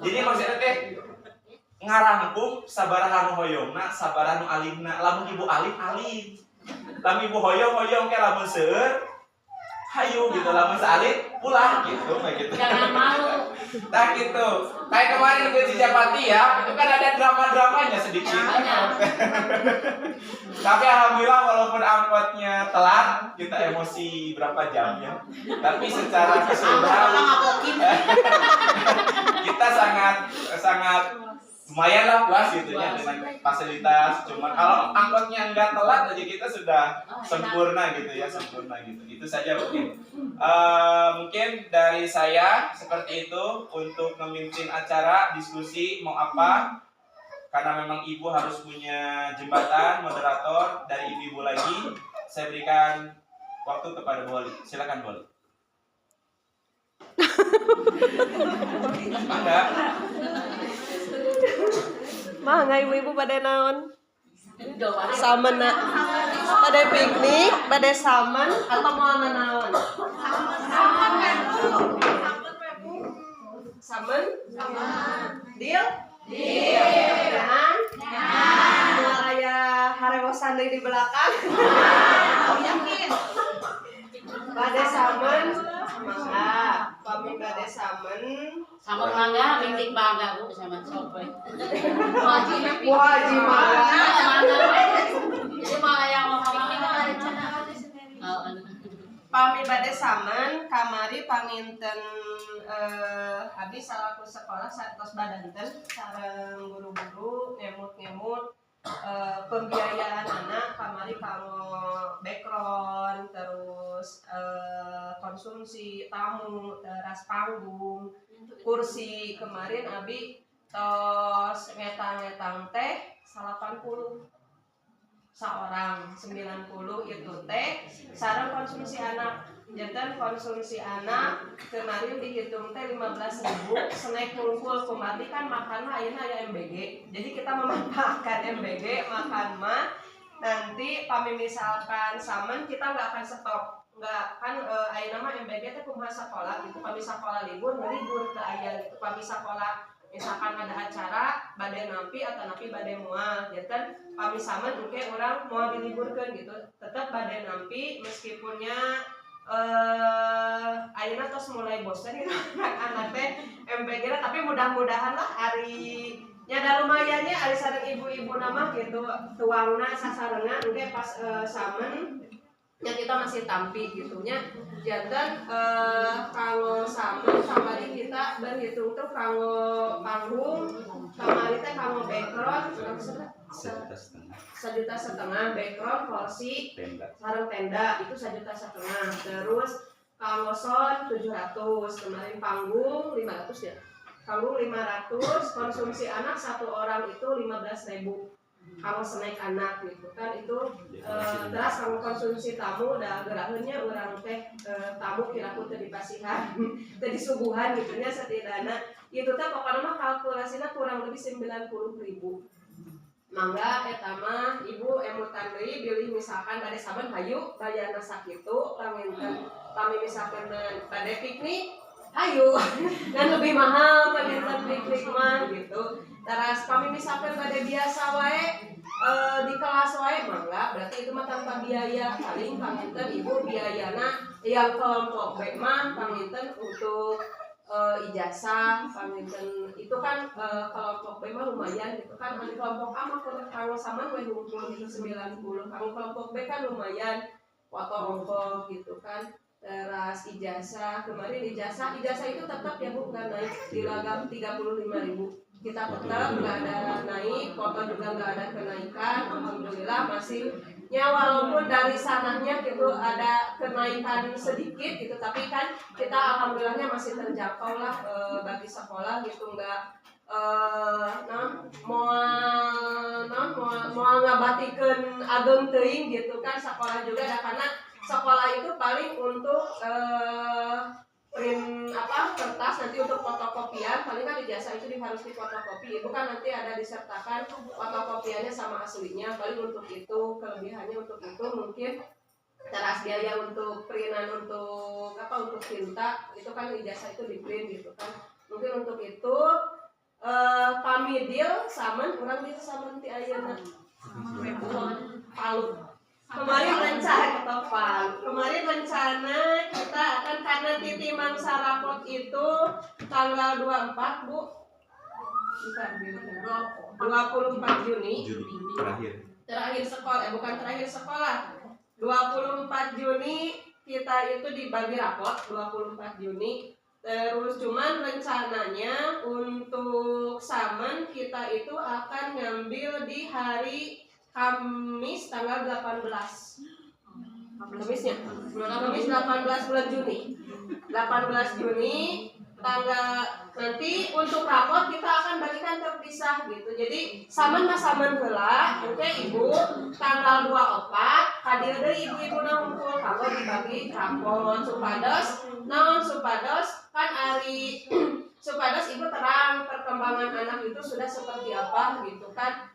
Jadi maksudnya teh ngarangkum sabaraha nu hoyongna, sabaraha nu alimna. Lamun Ibu alim. Lamun Ibu hoyong ke lamun seueur, hayu gitu, lamun salit pulang gitu, kayak gitu.
Jangan malu.
Nah gitu. Kayak kemarin ke Cijapati ya, itu kan ada drama-dramanya sedikit. Tapi alhamdulillah walaupun angkotnya telat, kita emosi berapa jam ya. Tapi secara keseluruhan kita sangat lumayan lah puas gitu ya dengan fasilitas. Cuma kalau angkotnya nggak telat aja kita sudah sempurna gitu. Itu saja mungkin. Mungkin dari saya seperti itu untuk memimpin acara diskusi mau apa. Karena memang ibu harus punya jembatan moderator dari ibu lagi. Saya berikan waktu kepada Bu Oli. Silakan Bu Oli. Mangga.
Mangga ibu-ibu pada naon? Samen na. Pada piknik, pada samen atau mau naon? Samen? Deal? Jangan? Mau aya harewosan di belakang? Yakin? Pada samen, mangga. kami bade samen
Sama mangga, mingkik bangga Bu sama sope.
wajib mangga.
Jadi mah yang mau
Pami bade samen kamari panginten abdi salaku sekolah satos badanten sareng guru-guru ngemut-ngemut pembiayaan anak kamari kanggo background terus konsumsi tamu teras panggung kursi kemarin abi tos ngetang-ngetang teh 80 seorang 90 itu teh sareng konsumsi anak jantan konsumsi anak kemarin dihitung teh 15.000 snack kumpul kumati kan makan mah ayeuna aya MBG jadi kita memanfaatkan MBG makan mah nanti pami misalkan samen kita nggak akan stop nggak kan ayeuna mah MBG teh kumaha sekolah gitu pami sekolah libur ke aya gitu pami sekolah misalkan ada acara badai nampi atau nampi badai mual ya kan pami samen mungkin orang mau diliburkan gitu tetap badai nampi meskipunnya ayeuna tos mulai bosan gitu anak-anak teh MPG tapi mudah-mudahan lah hari nyada lumayannya ari sareng ibu-ibu nama gitu tuangna sasarengan mungkin pas samen ya kita masih tampi gitunya jantan kalau samen kamari kita berhitung tuh kalau panggung kamari teh kalau background 1,5 juta background kursi sareng tenda itu 1,5 juta terus kalau sound 700 kemarin panggung 500 ya panggung 500 konsumsi anak satu orang itu 15.000 kalau snack anak gitu kan itu terus kalau konsumsi tamu udah gerahannya orang teh tamu kira-kira teu dipasihan teu disuguhan gitu nya setidaknya itu teh pokoknya mah kalkulasinya kurang lebih 90.000 mangga eta mah ibu emutan deui bilih misalkan bade saben hayu bayarna sakitu lamun kami misalkan bade piknik hayu dan lebih mahal paminten piknik mah gitu terus kami misalkan bade biasa wae di kelas wae mangga berarti itu mah tanpa biaya paling paminten ibu biayana yang kelompok B mah paminten untuk ijazah paminten itu kan kelompok B mah lumayan gitu kan di kelompok A mah kalau sama we ngumpul itu 90 kalau kelompok B kan lumayan foto ongkos gitu kan teras ijazah kemarin ijazah itu tetap ya Bu nggak naik diragam 35.000 kita tetap nggak ada naik foto juga nggak ada kenaikan alhamdulillah masihnya walaupun dari sananya gitu ada kenaikan sedikit gitu tapi kan kita alhamdulillahnya masih terjangkau lah bagi sekolah gitu nggak mau ngabatikeun ageng teuing gitu kan sekolah juga ada karena sekolah itu paling untuk print kertas nanti untuk fotokopian paling kan ijazah itu harus difotokopi itu kan nanti ada disertakan fotokopiannya sama aslinya paling untuk itu kelebihannya untuk itu mungkin teras biaya untuk printan untuk tinta itu kan ijazah itu di print gitu kan mungkin untuk itu kami deal samen orang bisa samen ti ayeuna Palu kemarin rencana kita akan karena Titi Mangsa rapot itu tanggal 24 Bu 24 Juni terakhir sekolah bukan terakhir sekolah 24 Juni kita itu dibagi rapot 24 Juni terus cuman rencananya untuk samen kita itu akan ngambil di hari Kamis tanggal 18 Kamisnya Kamis 18 bulan Juni 18 Juni tanggal nanti untuk rapot kita akan bagikan terpisah gitu jadi samen heula oke Ibu tanggal 24 hadir deui ibu-ibu ngumpul kalau dibagi rapot supados kan hari supados Ibu terang perkembangan anak itu sudah seperti apa gitu kan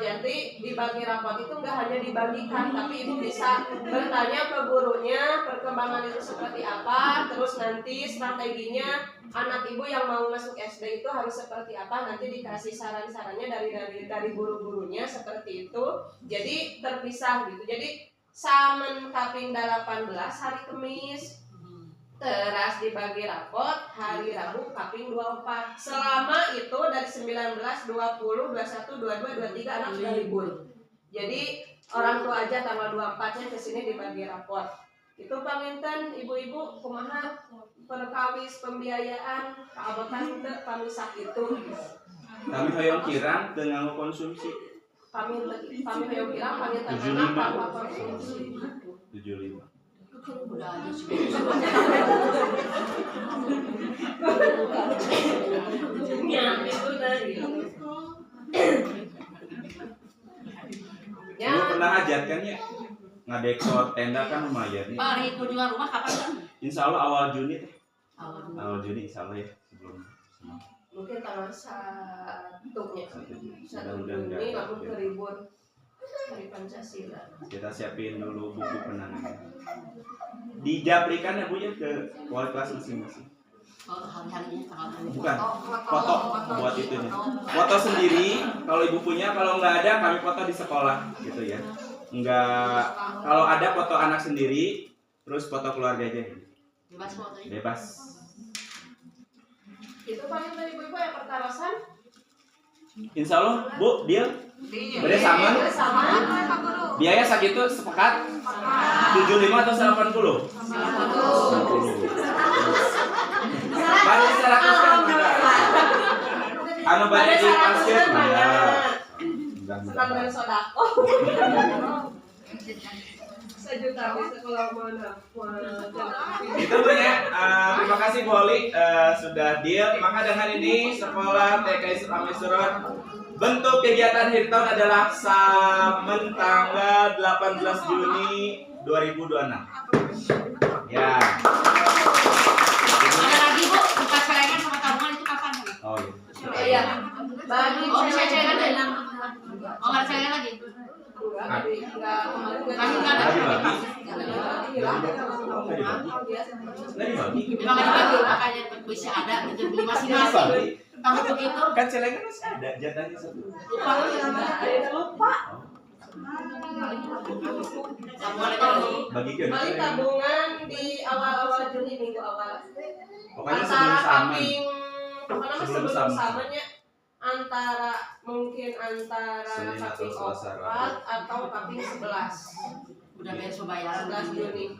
jadi dibagi rapot itu enggak hanya dibagikan tapi Ibu bisa bertanya ke gurunya perkembangan itu seperti apa terus nanti strateginya anak Ibu yang mau masuk SD itu harus seperti apa nanti dikasih saran-sarannya dari guru-gurunya seperti itu jadi terpisah gitu jadi samen kaping 18 hari Kamis Teras dibagi rapot hari Rabu kaping 24. Selama itu dari 19, 20, 21, 22, 23 anak sudah libur. Jadi orang tua aja tanggal 24-nya ke sini dibagi rapot. Itu panginten ibu-ibu kumaha perkawis pembiayaan keabotan teu pamisah itu.
Kami hoyong kirang dengan konsumsi
Kami hoyong kirang panginten
75.
tanpa konsumsi.
75.
Udah aja sih.
Itu dari. Ya.
Lu pernah hajat kan ya? Ngadekor tenda kan lumayan ya.
Pak, hari kunjungan rumah kapan kan?
Insya Allah awal Juni teh.
Awal dulu.
Awal Juni insya Allah ya sebelum.
Mungkin tanggal 1-nya. 1
Mudah-mudahan
Juni
nggak
lalu
ada.
keribun hari Pancasila.
Kita siapin dulu buku penanganan. Dijaprikan ya Bu ya ke wali kelas masing-masing.
Oh, hari-harinya tanggal
Bukan, foto buat itunya. Foto sendiri, kalau ibu punya, kalau nggak ada kami foto di sekolah gitu ya. Nggak, kalau ada foto anak sendiri, terus foto keluarga aja.
Bebas fotonya.
Bebas.
Itu paling dari ibu-ibu yang pertarasan.
Insya Allah, Bu, deal. Beda sama.
Iya, sama.
Biaya segitu sepekat 75 atau 80? 80. Balik 100 kan mana? Anu balik di pasir mana?
Senang dari sodako. Sejuta bisa kalau mau
Itu Bu ya. Terima kasih Bu Oli sudah deal. Maka dengan ini sekolah TK Islam Surut bentuk kegiatan akhir tahun adalah Samen tanggal 18 Juni 2026. Ya.
Ada lagi Bu, buka celengan sama tabungan itu kapan?
Oh iya.
Iya. Bagi
Oh, bisa celengan deh.
enggak
Oh, nggak ada celengan lagi?
kemarin
Kami nggak ada.
Nggak dibagi.
hilang.
Nggak dibagi.
Memang nggak dibagi, makanya bisa ada gitu beli masing-masing. Kalau begitu,
Kan celengan masih ada jatahnya satu.
lupa.
Ada lupa.
Tabungan aja lagi.
Bagikan.
Paling tabungan di awal-awal Juni minggu awal.
Pokoknya sebelum
Antara
Samen.
kaping, pokoknya mah
Sebelum
sebelum
Samen.
samanya mungkin antara
Senin atau
kaping
Selasa,
4 atau kaping 11.
Udah beres pembayaran.
11 Juni.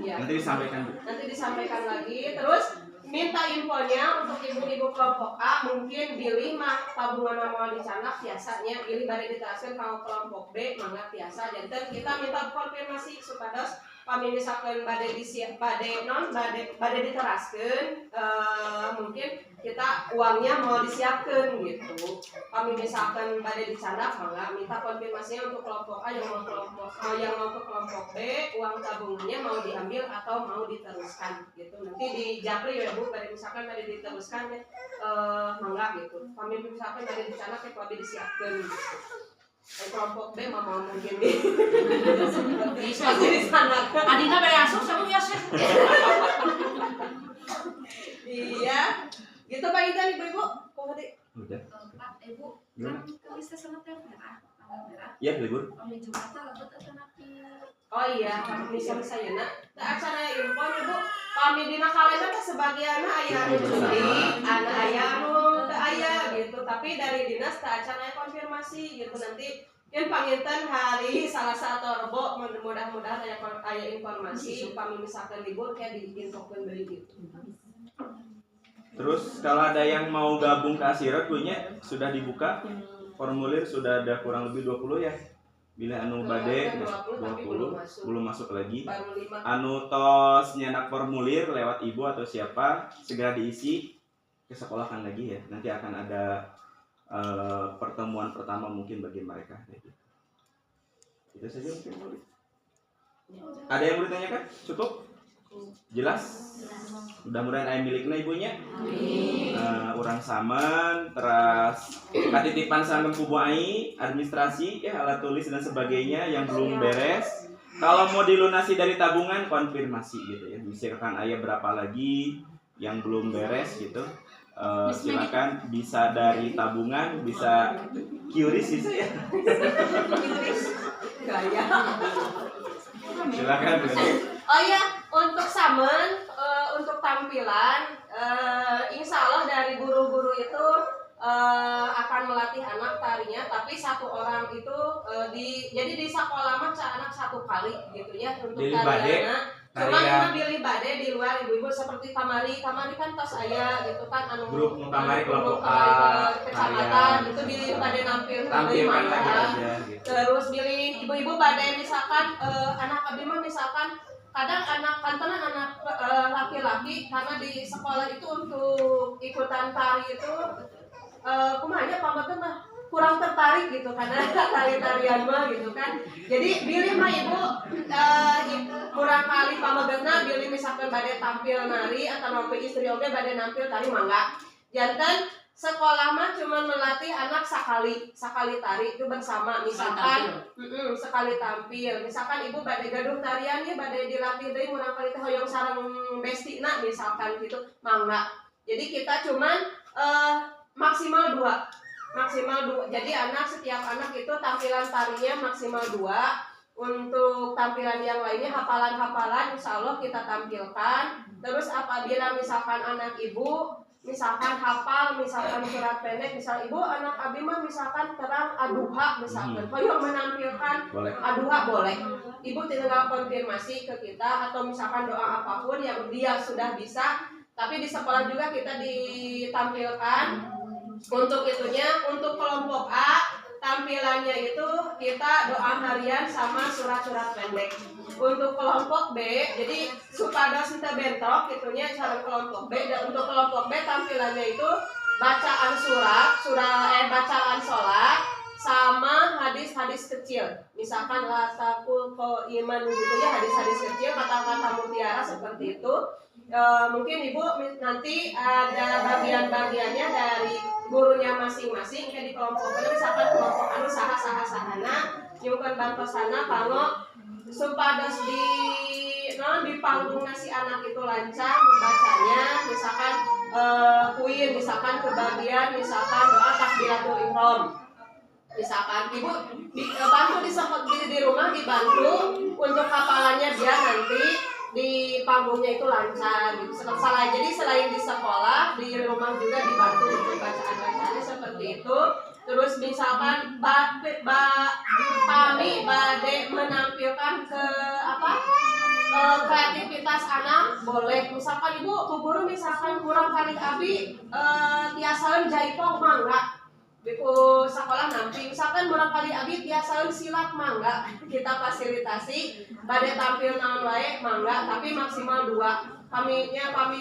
Ya.
Nanti disampaikan.
Nanti disampaikan lagi. Terus minta infonya untuk ibu-ibu kelompok A mungkin pilih mah tabungan mau dicanak biasanya pilih bari diteraskeun kalau kelompok B mangga biasa jadi kita minta konfirmasi supados kami misalkan bade disiap bade diteraskeun mungkin kita uangnya mau disiapkan gitu kami misalkan bade dicanak mangga minta konfirmasinya untuk kelompok A yang mau ke kelompok B uang tabungannya mau diambil atau mau diteruskan gitu nanti di japri ya Bu bade misalkan bade diteruskan ya mangga gitu kami misalkan bade dicanak ya kami disiapkan gitu. Kelompok B mau mungkin di
Bisa.
di sana
Adina bereasuh sama biasa.
iya gitu Pak Intan ibu-ibu kok tadi
Udah.
Ibu, kan bisa sama teh merah, tanggal merah.
Iya, libur.
Kalau di Jumat lebet atau nanti.
oh iya bisa sayana acara info ibu kami dina kalender teh sebagian aya anu cuti anu aya anu teu aya gitu tapi dari dinas teh acara konfirmasi gitu nanti kan panginten hari Selasa atau Rebo mudah-mudahan aya informasi kami misalkan libur kayak diinfokeun deui gitu.
Terus kalau ada yang mau gabung ke Asirot punya sudah dibuka formulir sudah ada kurang lebih 20 ya. Bila anu bade 20 belum masuk lagi.
Baru 5
Anu tos nyenak formulir lewat ibu atau siapa segera diisi ke sekolahan lagi ya. Nanti akan ada pertemuan pertama mungkin bagi mereka. Itu saja mungkin. Ada yang mau ditanyakan? Cukup? Jelas? Mudah-mudahan ayah miliknya ibunya. Urang saman, teras katitipan sangkem kubu ai, administrasi, ya alat tulis dan sebagainya yang belum beres. Kalau mau dilunasi dari tabungan, konfirmasi gitu ya. Misalkan ayah berapa lagi yang belum beres gitu. Silakan bisa dari tabungan, bisa QRIS bisa ya.
gaya.
Silakan.
Oh iya, untuk samen tampilan, insya Allah dari guru-guru itu akan melatih anak tarinya, tapi satu orang itu jadi di sekolah mah anak satu kali gitu ya untuk
Pilih bade,
tariana. Cuma
tarian.
pilih bade di luar ibu-ibu seperti kamari kan tos aya gitu kan anu
Grup nu kamari kelompok A,
kecamatan
tarian.
itu di bade nampil
Tampilkan
mangga.
lagi aja gitu.
Terus pilih ibu-ibu badai misalkan anak abdi mah misalkan kadang anak kantonan anak laki-laki karena di sekolah itu untuk ikutan tari itu kumanya pamatnya mah kurang tertarik gitu karena tari-tarian mah gitu kan. Jadi pilih mah ibu kurang kali pamagana pilih misalkan badai tampil nari atau nampil istri oge badai nampil tari mangga. Jantan sekolah mah cuma melatih anak sekali tari itu bersama misalkan sekali tampil misalkan ibu badai gaduh tarian ya badai dilatih deui murang kali teh hoyong sareng bestina misalkan gitu mangga. Jadi kita cuman maksimal 2. Jadi setiap anak itu tampilan tarinya maksimal 2. Untuk tampilan yang lainnya hafalan-hafalan insya Allah kita tampilkan. Terus apabila misalkan anak ibu misalkan hafal misalkan surat pendek, misal ibu anak abi mah misalkan terang aduha misalkan hoyong menampilkan aduha boleh. Ibu tinggal konfirmasi ke kita atau misalkan doa apapun yang dia sudah bisa. Tapi di sekolah juga kita ditampilkan. Untuk itunya, untuk kelompok A tampilannya itu kita doa harian sama surat-surat pendek. Untuk kelompok B, jadi supados teu bentrok gitunya cara kelompok B. Dan untuk kelompok B tampilannya itu bacaan bacaan sholat sama hadis-hadis kecil. Misalkan latakul iman gitu ya, hadis-hadis kecil kata-kata mutiara seperti itu. Mungkin ibu nanti ada bagian-bagiannya dari gurunya masing-masing kayak di kelompok misalkan kelompok anu sahana nyukeun bantosana kanggo supados di panggung si anak itu lancar membacanya misalkan kuin misalkan kebagian misalkan doa takbiratul ihram. Misalkan ibu bantu di rumah dibantu untuk hafalannya biar nanti di panggungnya itu lancar gitu. Jadi selain di sekolah, di rumah juga dibantu untuk bacaan-bacaannya seperti itu. Terus misalkan kami bade menampilkan kreativitas anak boleh. Misalkan ibu guru misalkan kurang kali abi tiasaeun jaipong mangga. Biku sekolah nanti misalkan barangkali abi biasaeun silat mangga kita fasilitasi bade tampil naon wae mangga tapi maksimal 2. Kami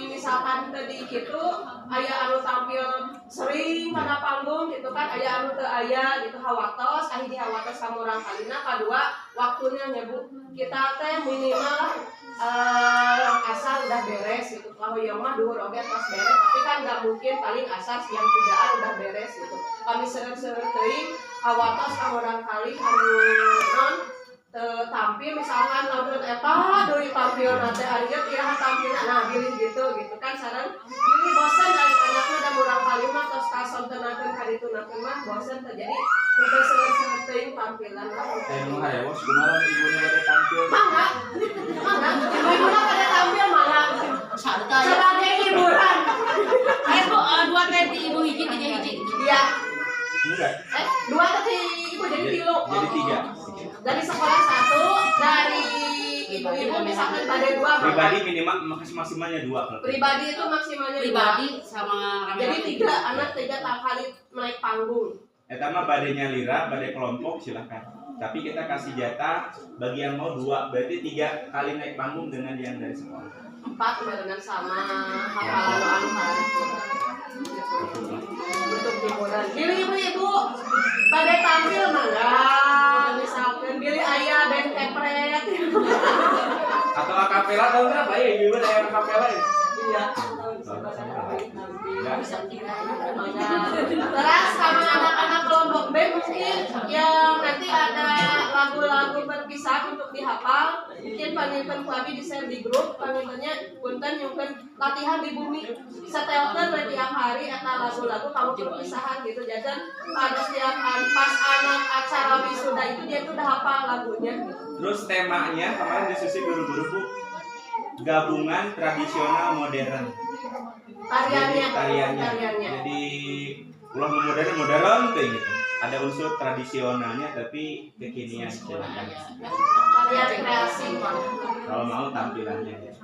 misalkan tadi gitu aya anu tampil sering pada panggung gitu kan aya anu teu aya gitu hawatos hiji hawatos samurang kalina kadua waktunya nya Bu kita teh minimal asal udah beres gitu. Kalau yang mah duhur oge pas beres tapi kan nggak mungkin paling asal jam 3-an udah beres gitu. Kami seueur-seueur teuing hawatos samurang kali anu non tampil misalkan lamun eta deui tampil nanti ari ieu iraha tampilna nah bilih gitu kan sareng bilih bosan dari anakna da murang kali mah tos kasontenakeun ka ditunakeun mah bosan terjadi kita seueur-seueur teuing tampilan lah.
Nu harewas kumaha ibunya bade tampil.
Mangga. Ibu-ibuna pada tampil mangga. Sebagai hiburan.
Ayo Bu, 2 teh di ibu hiji 3 hiji.
Iya.
Enggak.
2 teh ibu jadi 3.
Jadi 3.
Dari sekolah 1, dari ibu-ibu misalkan pada 2.
Pribadi minimal maksimalnya 2.
Pribadi itu maksimalnya 2.
Pribadi sama rame.
Jadi 3 anak 3 kali naik panggung.
Eta mah badenya lira, badai kelompok silakan. Tapi kita kasih jatah bagi yang mau 2, berarti 3 kali naik panggung dengan yang dari sekolah.
4 barengan sama hafalan doa hari. Untuk hiburan. Pilih ibu-ibu pada tampil mangga. Misalkan pilih ayah band kepret.
Atau akapela tahu berapa ya? Ibu ada akapela ya?
Iya. Terus sama anak-anak kelompok B mungkin yang nanti ada lagu-lagu berpisah untuk dihafal. Mungkin panginten ku abi di-share di grup, pangintennya punten nyungkeun latihan di bumi. Setelkeun we tiap hari eta lagu-lagu kamu perpisahan gitu. Jadi pada setiap pas anak acara wisuda itu dia tuh udah hafal lagunya.
Terus temanya kemarin disusun guru-guru Bu. gabungan tradisional modern.
Tariannya.
Jadi, tariannya. Jadi ulah modern tuh gitu. Ada unsur tradisionalnya tapi kekinian. Silakan.
Tarian kreasi.
Kalau mau tampilannya.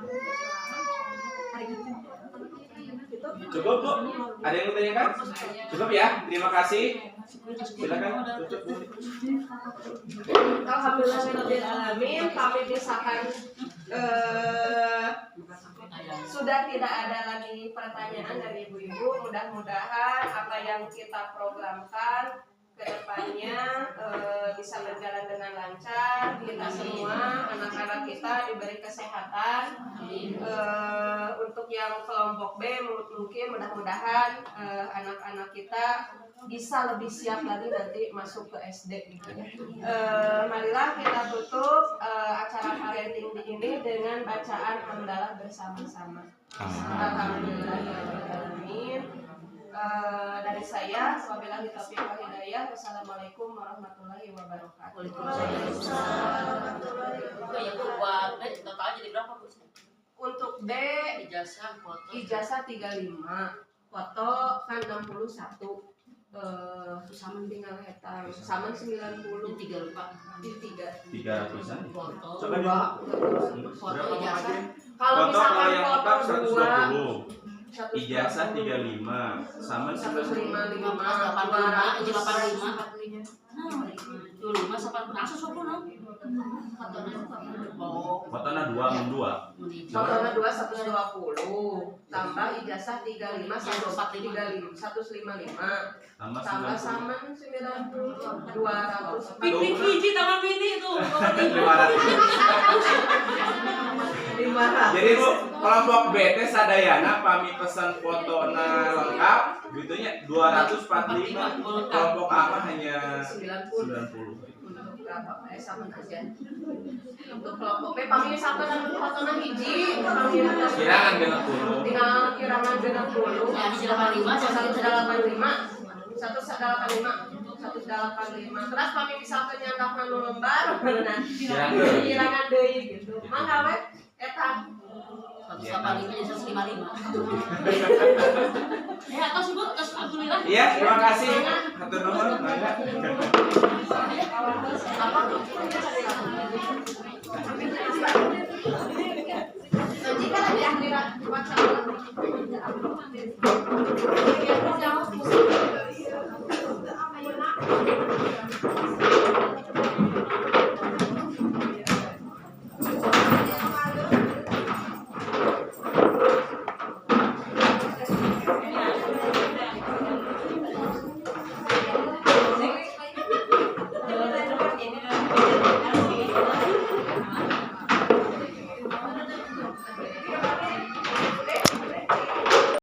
Cukup Bu? Ada yang mau tanyakan? Cukup ya. Terima kasih. Silakan tutup Bu.
Alhamdulillahirobbilalamin, kami misalkan sudah tidak ada lagi pertanyaan dari ibu-ibu. Mudah-mudahan apa yang kita programkan ke depannya bisa berjalan dengan lancar. Kita semua, anak-anak kita diberi kesehatan. Untuk yang kelompok B mungkin mudah-mudahan anak-anak kita bisa lebih siap lagi nanti masuk ke SD gitu ya. Marilah kita tutup acara parenting ini dengan bacaan hamdalah bersama-sama. Alhamdulillahirobbilalamin. Dari saya, wabillahi taufiq wal hidayah. Wassalamualaikum warahmatullahi wabarakatuh.
Waalaikumsalam. Ya Bu, buat total jadi berapa Bu?
Untuk D,
Ijazah, foto.
ijazah 35, foto kan 61. Saman tinggal hetang, saman 90,
Tiga lupa.
di
300-an.
Foto.
Coba
Foto ijazah.
Kalau
Foto kalau
misalkan
yang
foto
lengkap
2,
120. Ijazah 35. Sama
155,
85, ijazah 85. Dulu masa 85, langsung 10. Oh.
Fotona 2
fotonya 2, 120, tambah ijazah 35, 155, tambah saman 90, 200.
Piknik hiji tangan bini itu.
500.
Jadi Bu, kelompok B teh sadayana pami pesan fotona lengkap gitunya 245. Kelompok A mah hanya 90.
Berapa? Sama aja. Untuk kelompok B, pami misalkan fotonya hiji, pami
Kirangan 60.
tinggal kirangan 60.
Ya, 85,
185. Terus kami misalkan nyandak anu lembar, nah,
Kirangan.
kirangan deui gitu. Mangga we eta
185 jadi 155. Ya, atas Ibu, atas alhamdulillah.
Iya, terima kasih. Hatur nuhun. Mangga.
apa? Jika lagi akhirat wacana